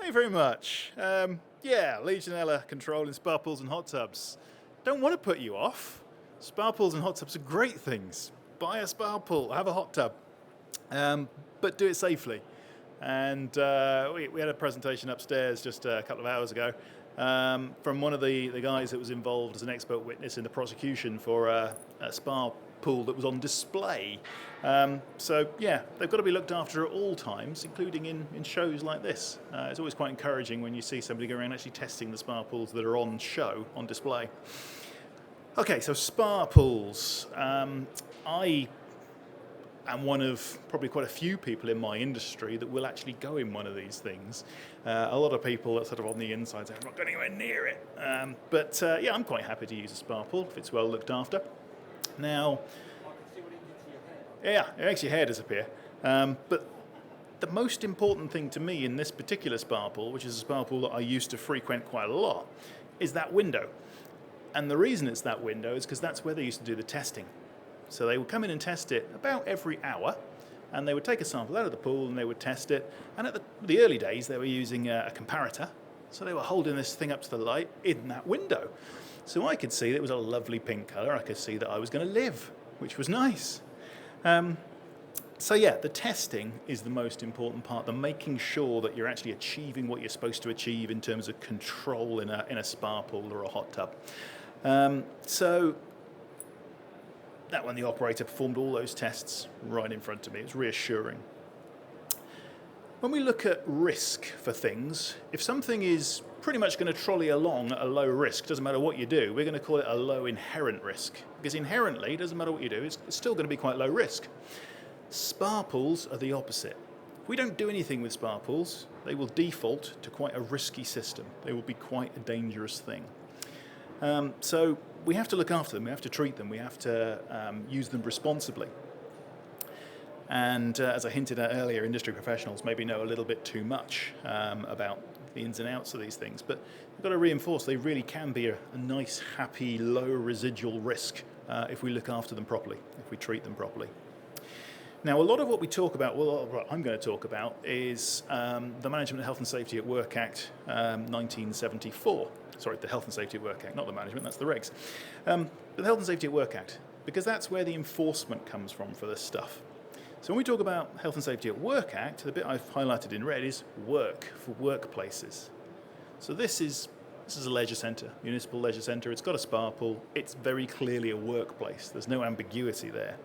Thank you very much. Yeah, Legionella control in spa pools and hot tubs. Don't want to put you off. Spa pools and hot tubs are great things. Buy a spa pool, have a hot tub, but do it safely. And we had a presentation upstairs just a couple of hours ago from one of the guys that was involved as an expert witness in the prosecution for a spa pool that was on display. So yeah, they've got to be looked after at all times, including in shows like this. It's always quite encouraging when you see somebody go around actually testing the spa pools that are on show, on display. Okay, so spa pools. I am one of probably quite a few people in my industry that will actually go in one of these things. A lot of people are sort of on the inside saying, I'm not going anywhere near it. But yeah, I'm quite happy to use a spa pool if it's well looked after. Now, yeah, it makes your hair disappear. But the most important thing to me in this particular spa pool, which is a spa pool that I used to frequent quite a lot, is that window. And the reason it's that window is because that's where they used to do the testing. So they would come in and test it about every hour, and they would take a sample out of the pool and they would test it. And at the early days, they were using a comparator. So they were holding this thing up to the light in that window. So I could see that it was a lovely pink colour. I could see that I was going to live, which was nice. So yeah, the testing is the most important part, the making sure that you're actually achieving what you're supposed to achieve in terms of control in a spa pool or a hot tub. So that when the operator performed all those tests right in front of me, it was reassuring. When we look at risk for things, if something is pretty much going to trolley along at a low risk, doesn't matter what you do, we're going to call it a low inherent risk. Because inherently, it doesn't matter what you do, it's still going to be quite low risk. Spa pools are the opposite. If we don't do anything with spa pools, they will default to quite a risky system. They will be quite a dangerous thing. So we have to look after them, we have to treat them, we have to use them responsibly. And as I hinted at earlier, industry professionals maybe know a little bit too much about the ins and outs of these things, but we've got to reinforce they really can be a nice, happy, low residual risk if we look after them properly, if we treat them properly. Now, a lot of what we talk about, well, what I'm going to talk about is the Management of Health and Safety at Work Act 1974. Sorry, the Health and Safety at Work Act, not the management, that's the regs. But the Health and Safety at Work Act, because that's where the enforcement comes from for this stuff. So when we talk about Health and Safety at Work Act, the bit I've highlighted in red is work, for workplaces. So this is a leisure centre, municipal leisure centre. It's got a spa pool. It's very clearly a workplace. There's no ambiguity there.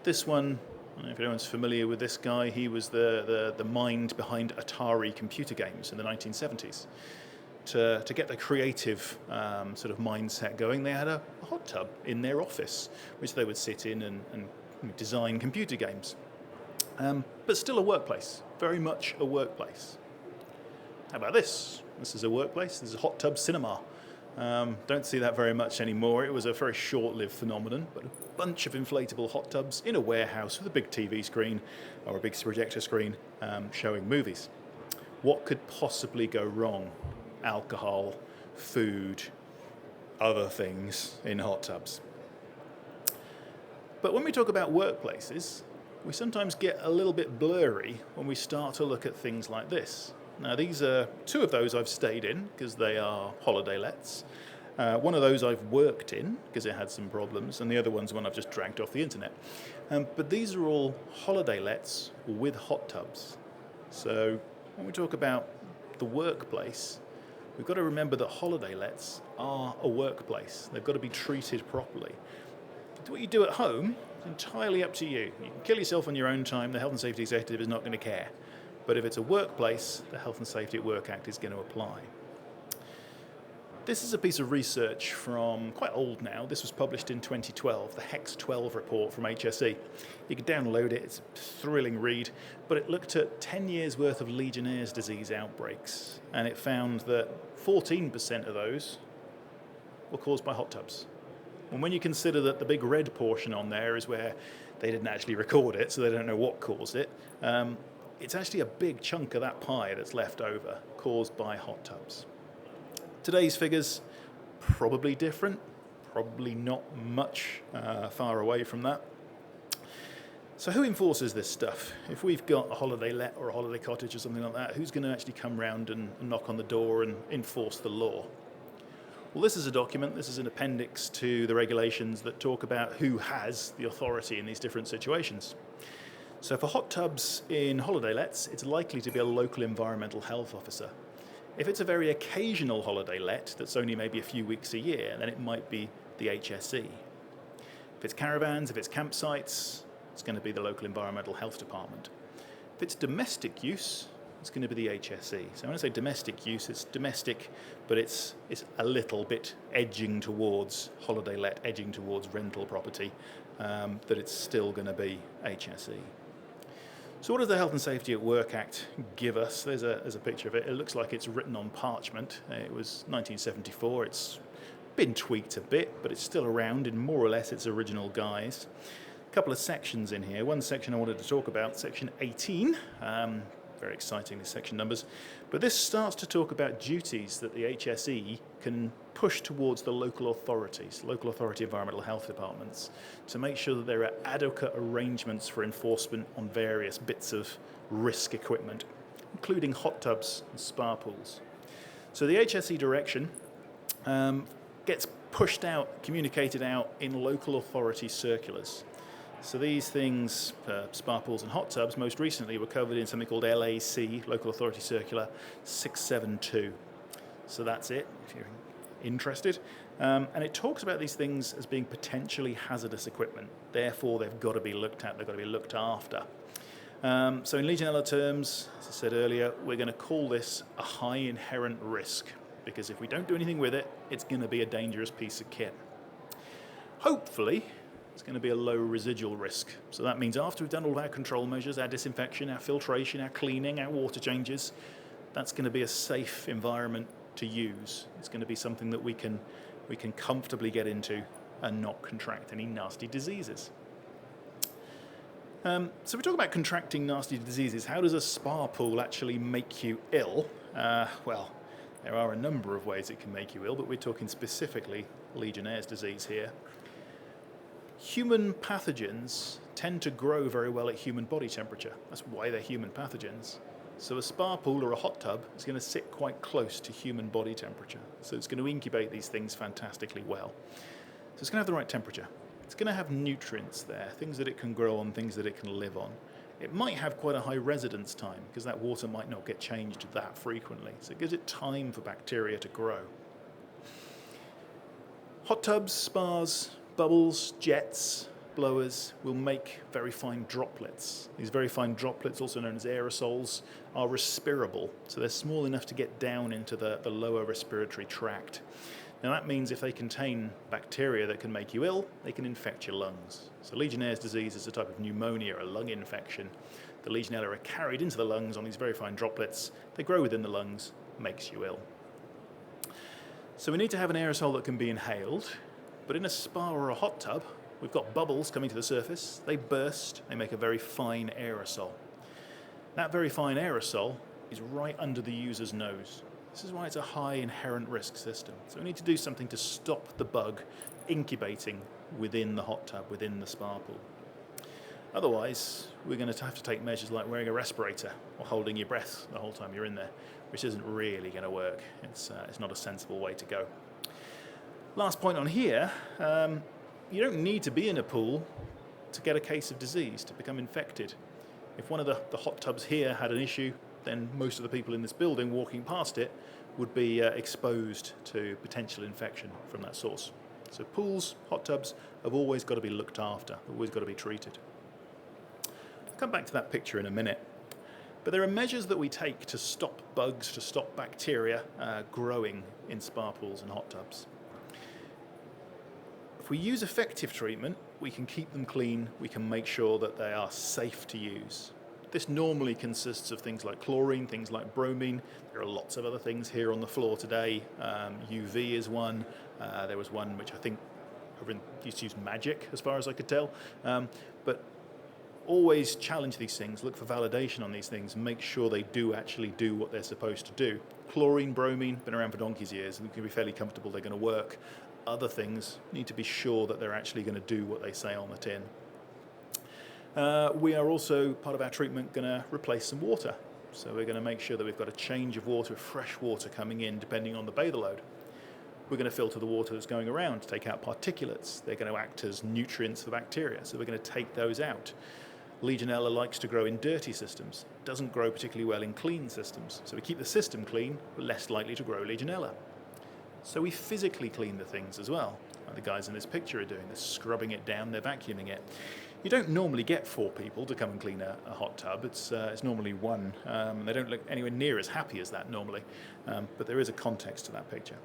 This one, I don't know if anyone's familiar with this guy. He was the mind behind Atari computer games in the 1970s. To get the creative sort of mindset going, they had a hot tub in their office, which they would sit in and design computer games. But still a workplace, very much a workplace. How about this? This is a workplace. This is a hot tub cinema. Don't see that very much anymore. It was a very short-lived phenomenon, but a bunch of inflatable hot tubs in a warehouse with a big TV screen or a big projector screen showing movies. What could possibly go wrong? Alcohol, food, other things in hot tubs. But when we talk about workplaces, we sometimes get a little bit blurry when we start to look at things like this. Now, these are two of those I've stayed in because they are holiday lets. One of those I've worked in because it had some problems, and the other one's one I've just dragged off the internet. But these are all holiday lets with hot tubs. So when we talk about the workplace, we've got to remember that holiday lets are a workplace. They've got to be treated properly. What you do at home is entirely up to you. You can kill yourself on your own time. The Health and Safety Executive is not going to care. But if it's a workplace, the Health and Safety at Work Act is going to apply. This is a piece of research from quite old now. This was published in 2012, the HEX 12 report from HSE. You can download it. It's a thrilling read. But it looked at 10 years' worth of Legionnaires disease outbreaks. And it found that 14% of those were caused by hot tubs. And when you consider that the big red portion on there is where they didn't actually record it, so they don't know what caused it, it's actually a big chunk of that pie that's left over caused by hot tubs. Today's figures, probably different, probably not much far away from that. So who enforces this stuff? If we've got a holiday let or a holiday cottage or something like that, who's going to actually come round and knock on the door and enforce the law? Well, this is a document, this is an appendix to the regulations that talk about who has the authority in these different situations. So for hot tubs in holiday lets, it's likely to be a local environmental health officer. If it's a very occasional holiday let that's only maybe a few weeks a year, then it might be the HSE. If it's caravans, if it's campsites, it's going to be the local environmental health department. If it's domestic use, it's going to be the HSE. So when I say domestic use, it's domestic, but it's a little bit edging towards holiday let, edging towards rental property, that it's still going to be HSE. So what does the Health and Safety at Work Act give us? There's a picture of it. It looks like it's written on parchment. It was 1974. It's been tweaked a bit, but it's still around in more or less its original guise. A couple of sections in here. One section I wanted to talk about, section 18. Very exciting, these section numbers. But this starts to talk about duties that the HSE can push towards the local authorities, local authority environmental health departments, to make sure that there are adequate arrangements for enforcement on various bits of risk equipment, including hot tubs and spa pools. So the HSE direction gets pushed out, communicated out in local authority circulars. So these things, spa pools and hot tubs, most recently were covered in something called LAC, Local Authority Circular 672. So that's it, if you're interested. And it talks about these things as being potentially hazardous equipment. Therefore, they've got to be looked at, they've got to be looked after. So in Legionella terms, as I said earlier, we're going to call this a high inherent risk, because if we don't do anything with it, it's going to be a dangerous piece of kit. Hopefully, it's going to be a low residual risk. So that means after we've done all of our control measures, our disinfection, our filtration, our cleaning, our water changes, that's going to be a safe environment to use. It's going to be something that we can comfortably get into and not contract any nasty diseases. So we talk about contracting nasty diseases. How does a spa pool actually make you ill? Well, there are a number of ways it can make you ill, but we're talking specifically Legionnaires' disease here. Human pathogens tend to grow very well at human body temperature. That's why they're human pathogens. So a spa pool or a hot tub is going to sit quite close to human body temperature. So it's going to incubate these things fantastically well. So it's going to have the right temperature. It's going to have nutrients there, things that it can grow on, things that it can live on. It might have quite a high residence time because that water might not get changed that frequently. So it gives it time for bacteria to grow. Hot tubs, spas, bubbles, jets, blowers will make very fine droplets. These very fine droplets, also known as aerosols, are respirable. So they're small enough to get down into the lower respiratory tract. Now that means if they contain bacteria that can make you ill, they can infect your lungs. So Legionnaire's disease is a type of pneumonia, a lung infection. The Legionella are carried into the lungs on these very fine droplets. They grow within the lungs, makes you ill. So we need to have an aerosol that can be inhaled. But in a spa or a hot tub, we've got bubbles coming to the surface. They burst, they make a very fine aerosol. That very fine aerosol is right under the user's nose. This is why it's a high inherent risk system. So we need to do something to stop the bug incubating within the hot tub, within the spa pool. Otherwise, we're going to have to take measures like wearing a respirator or holding your breath the whole time you're in there, which isn't really going to work. It's not a sensible way to go. Last point on here, you don't need to be in a pool to get a case of disease, to become infected. If one of the hot tubs here had an issue, then most of the people in this building walking past it would be exposed to potential infection from that source. So pools, hot tubs have always got to be looked after, always got to be treated. I'll come back to that picture in a minute. But there are measures that we take to stop bugs, to stop bacteria growing in spa pools and hot tubs. If we use effective treatment, we can keep them clean, we can make sure that they are safe to use. This normally consists of things like chlorine, things like bromine. There are lots of other things here on the floor today. UV is one. There was one which I think used to use magic, as far as I could tell. But always challenge these things, look for validation on these things, and make sure they do actually do what they're supposed to do. Chlorine, bromine, been around for donkey's years, and we can be fairly comfortable they're going to work. Other things need to be sure that they're actually going to do what they say on the tin. We are also, part of our treatment, going to replace some water. So we're going to make sure that we've got a change of water, fresh water coming in depending on the bather load. We're going to filter the water that's going around to take out particulates. They're going to act as nutrients for bacteria, so we're going to take those out. Legionella likes to grow in dirty systems, doesn't grow particularly well in clean systems. So we keep the system clean, we're less likely to grow Legionella. So we physically clean the things as well. Like the guys in this picture are doing. They're scrubbing it down, they're vacuuming it. You don't normally get 4 people to come and clean a hot tub. It's normally 1. They don't look anywhere near as happy as that normally, but there is a context to that picture.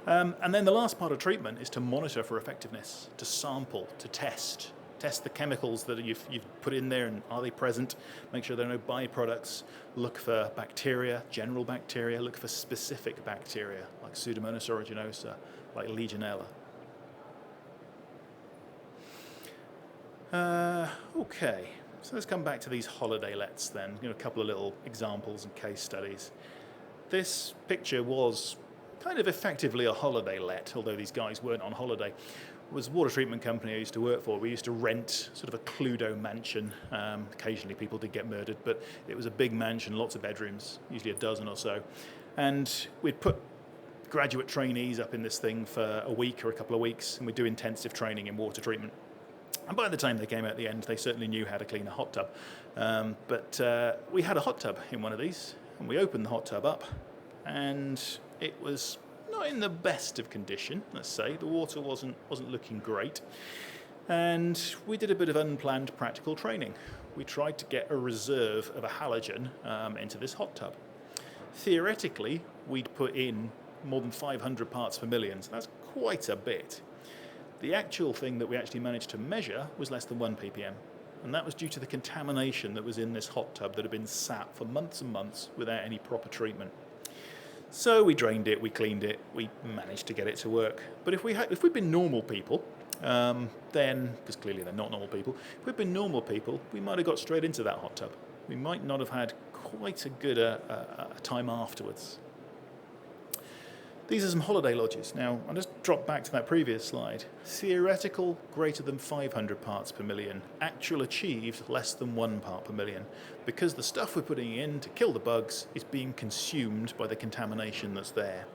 And then the last part of treatment is to monitor for effectiveness, to sample, to test the chemicals that you've put in there and are they present, make sure there are no byproducts, look for bacteria, general bacteria, look for specific bacteria like Pseudomonas aeruginosa, like Legionella. Okay, so let's come back to these holiday lets then, a couple of little examples and case studies. This picture was kind of effectively a holiday let, although these guys weren't on holiday. It was a water treatment company I used to work for. We used to rent sort of a Cluedo mansion. Occasionally people did get murdered, but it was a big mansion, lots of bedrooms, usually a dozen or so. And we'd put graduate trainees up in this thing for a week or a couple of weeks, and we'd do intensive training in water treatment. And by the time they came out the end, they certainly knew how to clean a hot tub. But we had a hot tub in one of these, and we opened the hot tub up, and it was not in the best of condition, let's say. The water wasn't looking great. And we did a bit of unplanned practical training. We tried to get a reserve of a halogen into this hot tub. Theoretically, we'd put in more than 500 parts per million, so that's quite a bit. The actual thing that we actually managed to measure was less than 1 ppm. And that was due to the contamination that was in this hot tub that had been sat for months and months without any proper treatment. So we drained it, we cleaned it, we managed to get it to work. But if we'd been normal people, then, because clearly they're not normal people, if we'd been normal people, we might have got straight into that hot tub. We might not have had quite a good time afterwards. These are some holiday lodges. Now, I'll just drop back to that previous slide. Theoretical, greater than 500 parts per million. Actual achieved, less than 1 part per million. Because the stuff we're putting in to kill the bugs is being consumed by the contamination that's there.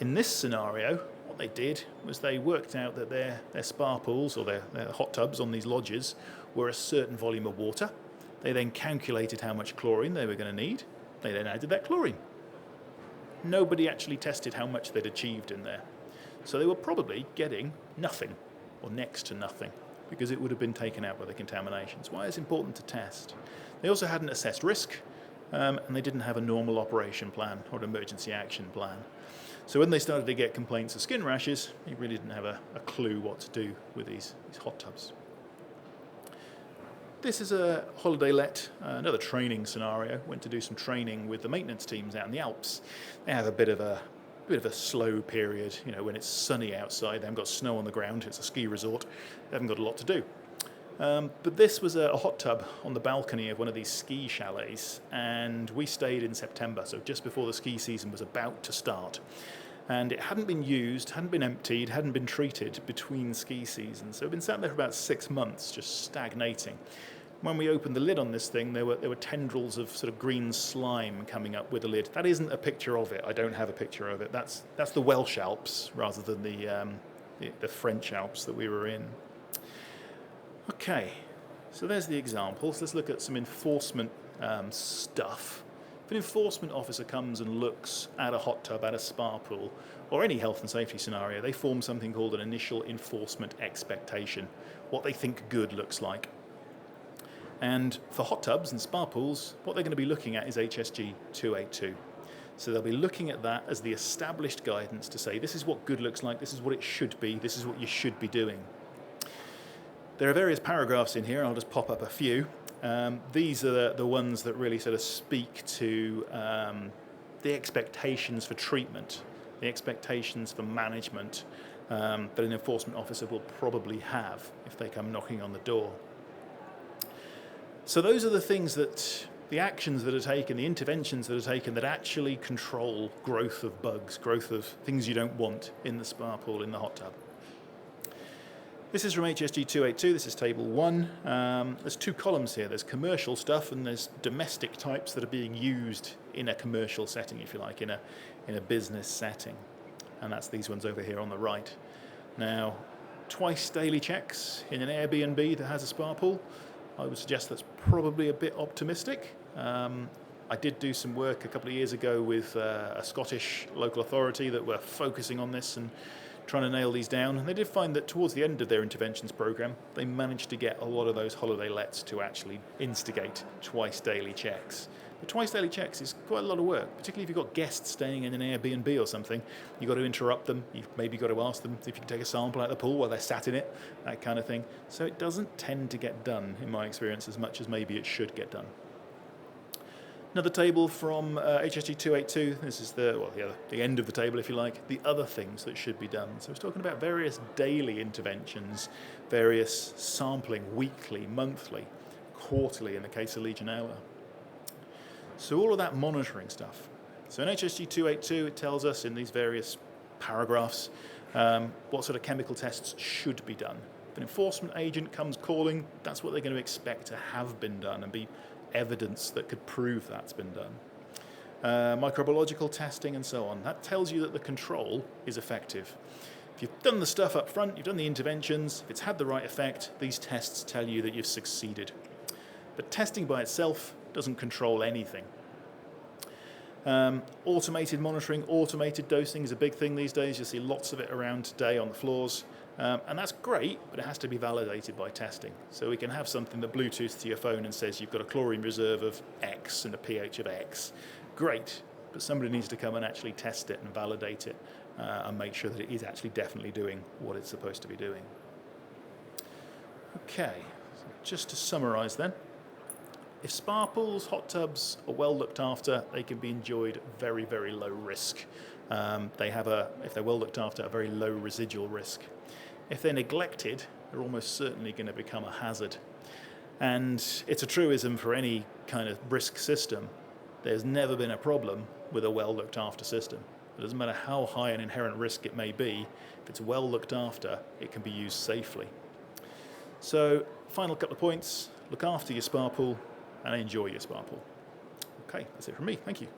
In this scenario, what they did was they worked out that their spa pools, or their hot tubs on these lodges, were a certain volume of water. They then calculated how much chlorine they were going to need. They then added that chlorine. Nobody actually tested how much they'd achieved in there. So they were probably getting nothing, or next to nothing, because it would have been taken out by the contaminations. Why it's important to test. They also hadn't assessed risk, and they didn't have a normal operation plan or an emergency action plan. So when they started to get complaints of skin rashes, they really didn't have a clue what to do with these hot tubs. This is a holiday let, another training scenario. Went to do some training with the maintenance teams out in the Alps. They have a bit of a slow period, when it's sunny outside. They haven't got snow on the ground. It's a ski resort. They haven't got a lot to do. But this was a hot tub on the balcony of one of these ski chalets, and we stayed in September, so just before the ski season was about to start. And it hadn't been used, hadn't been emptied, hadn't been treated between ski seasons. So it'd been sat there for about 6 months, just stagnating. When we opened the lid on this thing, there were tendrils of sort of green slime coming up with the lid. That isn't a picture of it. I don't have a picture of it. That's the Welsh Alps rather than the French Alps that we were in. Okay, so there's the examples. Let's look at some enforcement stuff. If an enforcement officer comes and looks at a hot tub, at a spa pool, or any health and safety scenario, they form something called an initial enforcement expectation, what they think good looks like. And for hot tubs and spa pools, what they're going to be looking at is HSG 282. So they'll be looking at that as the established guidance to say, this is what good looks like, this is what it should be, this is what you should be doing. There are various paragraphs in here, I'll just pop up a few. These are the ones that really sort of speak to the expectations for treatment, the expectations for management that an enforcement officer will probably have if they come knocking on the door. So those are the things the actions that are taken, the interventions that are taken that actually control growth of bugs, growth of things you don't want in the spa pool, in the hot tub. This is from HSG 282, this is table 1. There's 2 columns here, there's commercial stuff and there's domestic types that are being used in a commercial setting, if you like, in a business setting. And that's these ones over here on the right. Now, twice daily checks in an Airbnb that has a spa pool, I would suggest that's probably a bit optimistic. I did do some work a couple of years ago with a Scottish local authority that were focusing on this and trying to nail these down, and they did find that towards the end of their interventions program they managed to get a lot of those holiday lets to actually instigate twice daily checks. But twice daily checks is quite a lot of work, particularly if you've got guests staying in an Airbnb or something. You've got to interrupt them, you've maybe got to ask them if you can take a sample out of the pool while they're sat in it, that kind of thing. So it doesn't tend to get done, in my experience, as much as maybe it should get done. Another table from HSG 282, this is the end of the table, if you like, the other things that should be done. So it's talking about various daily interventions, various sampling, weekly, monthly, quarterly in the case of Legionella. So all of that monitoring stuff. So in HSG 282 it tells us in these various paragraphs what sort of chemical tests should be done. If an enforcement agent comes calling, that's what they're going to expect to have been done and be evidence that could prove that's been done. Microbiological testing and so on. That tells you that the control is effective. If you've done the stuff up front, you've done the interventions, if it's had the right effect, these tests tell you that you've succeeded. But testing by itself doesn't control anything. Automated monitoring, automated dosing is a big thing these days. You'll see lots of it around today on the floors. And that's great, but it has to be validated by testing. So we can have something that Bluetooths to your phone and says you've got a chlorine reserve of X and a pH of X. Great, but somebody needs to come and actually test it and validate it and make sure that it is actually definitely doing what it's supposed to be doing. Okay, so just to summarize then. If spa pools, hot tubs are well looked after, they can be enjoyed very, very low risk. They have if they're well looked after, a very low residual risk. If they're neglected, they're almost certainly going to become a hazard. And it's a truism for any kind of risk system. There's never been a problem with a well looked after system. It doesn't matter how high an inherent risk it may be, if it's well looked after, it can be used safely. So, final couple of points, look after your spa pool and enjoy your spa pool. Okay, that's it from me, thank you.